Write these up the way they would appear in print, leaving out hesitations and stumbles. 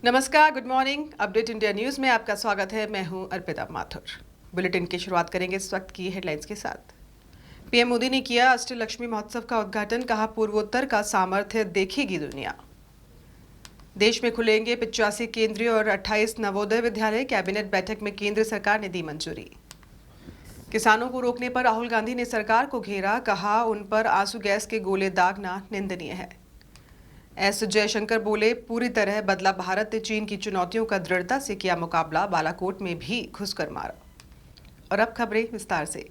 नमस्कार, good morning. Update India news में आपका स्वागत है। मैं हूं अर्पिता माथुर। बुलेटिन की शुरुआत करेंगे इस वक्त की हेडलाइंस के साथ। पीएम मोदी ने किया अष्टलक्ष्मी महोत्सव का उद्घाटन। कहा, पूर्वोत्तर का सामर्थ्य देखेगी दुनिया। देश में खुलेंगे 85 केंद्रीय और 28 नवोदय विद्यालय। कैबिनेट बैठक में केंद्र सरकार ने दी मंजूरी। किसानों को रोकने पर राहुल गांधी ने सरकार को घेरा। कहा, उन पर आंसू गैस के गोले दागना निंदनीय है। एस जयशंकर बोले, पूरी तरह बदला भारत ने चीन की चुनौतियों का दृढ़ता से किया मुकाबला। बालाकोट में भी घुसकर मारा। और अब खबरें विस्तार से।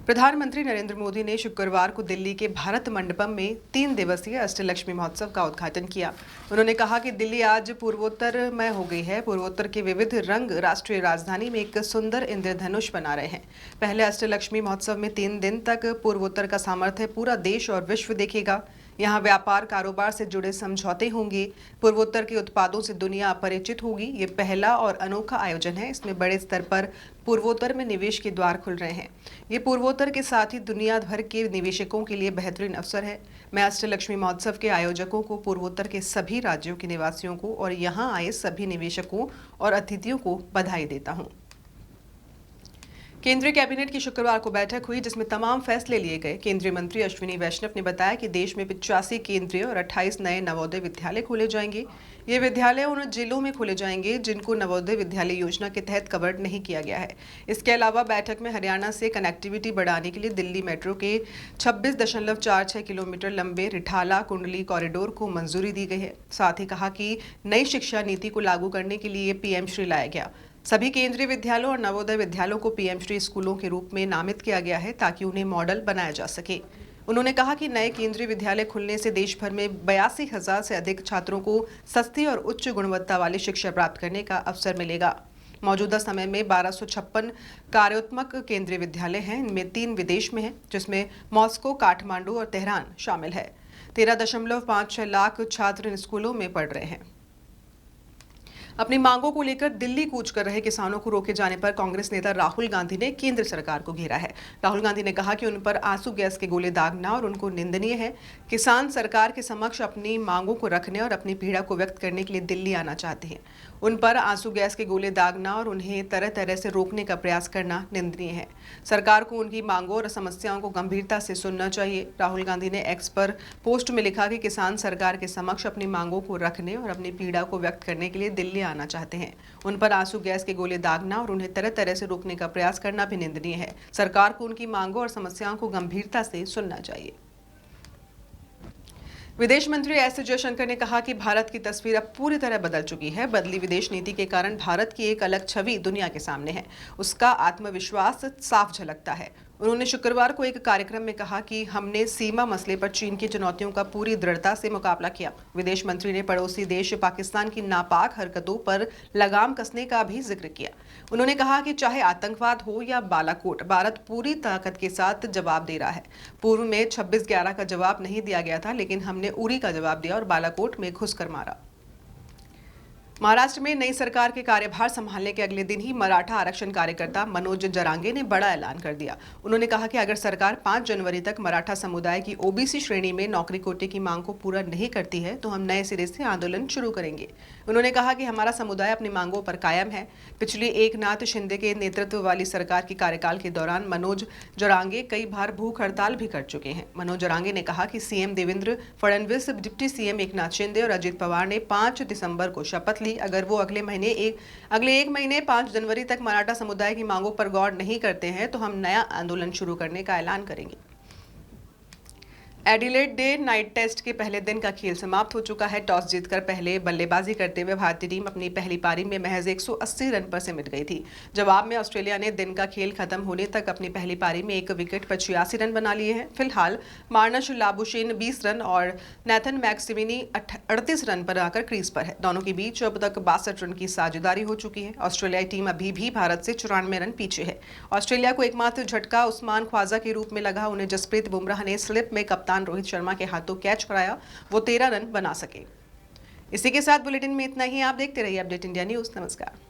प्रधानमंत्री नरेंद्र मोदी ने शुक्रवार को दिल्ली के भारत मंडपम में 3 दिवसीय अष्टलक्ष्मी महोत्सव का उद्घाटन किया। उन्होंने कहा कि दिल्ली आज पूर्वोत्तरमय हो गई है। पूर्वोत्तर के विविध रंग राष्ट्रीय राजधानी में एक सुंदर इंद्रधनुष बना रहे हैं। पहले अष्टलक्ष्मी महोत्सव में 3 दिन तक पूर्वोत्तर का सामर्थ्य पूरा देश और विश्व देखेगा। यहाँ व्यापार कारोबार से जुड़े समझौते होंगे। पूर्वोत्तर के उत्पादों से दुनिया परिचित होगी। ये पहला और अनोखा आयोजन है। इसमें बड़े स्तर पर पूर्वोत्तर में निवेश के द्वार खुल रहे हैं। ये पूर्वोत्तर के साथ ही दुनिया भर के निवेशकों के लिए बेहतरीन अवसर है। मैं अष्टलक्ष्मी महोत्सव के आयोजकों को, पूर्वोत्तर के सभी राज्यों के निवासियों को और यहाँ आए सभी निवेशकों और अतिथियों को बधाई देता हूँ। केंद्रीय कैबिनेट की शुक्रवार को बैठक हुई, जिसमें तमाम फैसले लिए गए। केंद्रीय मंत्री अश्विनी वैष्णव ने बताया कि देश में 85 केंद्रीय और 28 नए नवोदय विद्यालय खोले जाएंगे। ये विद्यालय उन जिलों में खोले जाएंगे जिनको नवोदय विद्यालय योजना के तहत कवर नहीं किया गया है। इसके अलावा बैठक में हरियाणा से कनेक्टिविटी बढ़ाने के लिए दिल्ली मेट्रो के 26.46 किलोमीटर लंबे रिठाला कुंडली कॉरिडोर को मंजूरी दी गई है। साथ ही कहा कि नई शिक्षा नीति को लागू करने के लिए पीएम श्री लाया गया। सभी केंद्रीय विद्यालयों और नवोदय विद्यालयों को पीएम श्री स्कूलों के रूप में नामित किया गया है, ताकि उन्हें मॉडल बनाया जा सके। उन्होंने कहा कि नए केंद्रीय विद्यालय खुलने से देश भर में 82,000 से अधिक छात्रों को सस्ती और उच्च गुणवत्ता वाली शिक्षा प्राप्त करने का अवसर मिलेगा। मौजूदा समय में 1256 कार्यात्मक केंद्रीय विद्यालय हैं। इनमें 3 विदेश में हैं, जिसमें मॉस्को, काठमांडू और तेहरान शामिल है। 13.56 लाख छात्र इन स्कूलों में पढ़ रहे हैं। अपनी मांगों को लेकर दिल्ली कूच कर रहे किसानों को रोके जाने पर कांग्रेस नेता राहुल गांधी ने केंद्र सरकार को घेरा है। राहुल गांधी ने कहा कि उन पर आंसू गैस के गोले दागना और उनको निंदनीय है। किसान सरकार के समक्ष अपनी मांगों को रखने और अपनी पीड़ा को व्यक्त करने के लिए दिल्ली आना चाहते हैं। उन पर आंसू गैस के गोले दागना और उन्हें तरह तरह से रोकने का प्रयास करना निंदनीय है। सरकार को उनकी मांगों और समस्याओं को गंभीरता से सुनना चाहिए। राहुल गांधी ने एक्स पर पोस्ट में लिखा कि किसान सरकार के समक्ष अपनी मांगों को रखने और अपनी पीड़ा को व्यक्त करने के लिए दिल्ली आना चाहते हैं। उन पर आंसू गैस के गोले दागना और उन्हें तरह तरह से रोकने का प्रयास करना भी निंदनीय है। सरकार को उनकी मांगों और समस्याओं को गंभीरता से सुनना चाहिए। विदेश मंत्री एस जयशंकर ने कहा कि भारत की तस्वीर अब पूरी तरह बदल चुकी है। बदली विदेश नीति के कारण भारत की एक अलग छवि दुनिया के सामने है। उसका आत्मविश्वास साफ झलकता है। उन्होंने शुक्रवार को एक कार्यक्रम में कहा कि हमने सीमा मसले पर चीन की चुनौतियों का पूरी दृढ़ता से मुकाबला किया। विदेश मंत्री ने पड़ोसी देश पाकिस्तान की नापाक हरकतों पर लगाम कसने का भी जिक्र किया। उन्होंने कहा कि चाहे आतंकवाद हो या बालाकोट, भारत पूरी ताकत के साथ जवाब दे रहा है। पूर्व में 26/11 का जवाब नहीं दिया गया था, लेकिन हमने उरी का जवाब दिया और बालाकोट में घुसकर मारा। महाराष्ट्र में नई सरकार के कार्यभार संभालने के अगले दिन ही मराठा आरक्षण कार्यकर्ता मनोज जरांगे ने बड़ा ऐलान कर दिया। उन्होंने कहा कि अगर सरकार 5 जनवरी तक मराठा समुदाय की ओबीसी श्रेणी में नौकरी कोटे की मांग को पूरा नहीं करती है, तो हम नए सिरे से आंदोलन शुरू करेंगे। उन्होंने कहा कि हमारा समुदाय अपनी मांगों पर कायम है। पिछली एकनाथ शिंदे के नेतृत्व वाली सरकार के कार्यकाल के दौरान मनोज जरांगे कई बार भूख हड़ताल भी कर चुके हैं। मनोज जरांगे ने कहा कि CM Devendra Fadnavis, deputy CM Eknath Shinde और अजित पवार ने 5 दिसंबर को शपथ ली। अगर वो अगले एक महीने 5 जनवरी तक मराठा समुदाय की मांगों पर गौर नहीं करते हैं, तो हम नया आंदोलन शुरू करने का ऐलान करेंगे। एडिलेड डे नाइट टेस्ट के पहले दिन का खेल समाप्त हो चुका है। टॉस जीतकर पहले बल्लेबाजी करते हुए भारतीय टीम अपनी पहली पारी में महज 180 रन पर सिमट गई थी। जवाब में ऑस्ट्रेलिया ने दिन का खेल खत्म होने तक अपनी पहली पारी में 1 विकेट पर 86 रन बना लिए हैं। फिलहाल मार्नश लाबुशेन 20 रन और नेथन मैक्सवेनी 38 रन पर आकर क्रीज पर है। दोनों के बीच अब तक 62 रन की साझेदारी हो चुकी है। ऑस्ट्रेलियाई टीम अभी भी भारत से 94 रन पीछे है। ऑस्ट्रेलिया को एकमात्र झटका उस्मान ख्वाजा के रूप में लगा। उन्हें जसप्रीत बुमराह ने स्लिप में कप्तान रोहित शर्मा के हाथों कैच कराया। वो 13 रन बना सके। इसी के साथ बुलेटिन में इतना ही। आप देखते रहिए अपडेट इंडिया न्यूज। नमस्कार।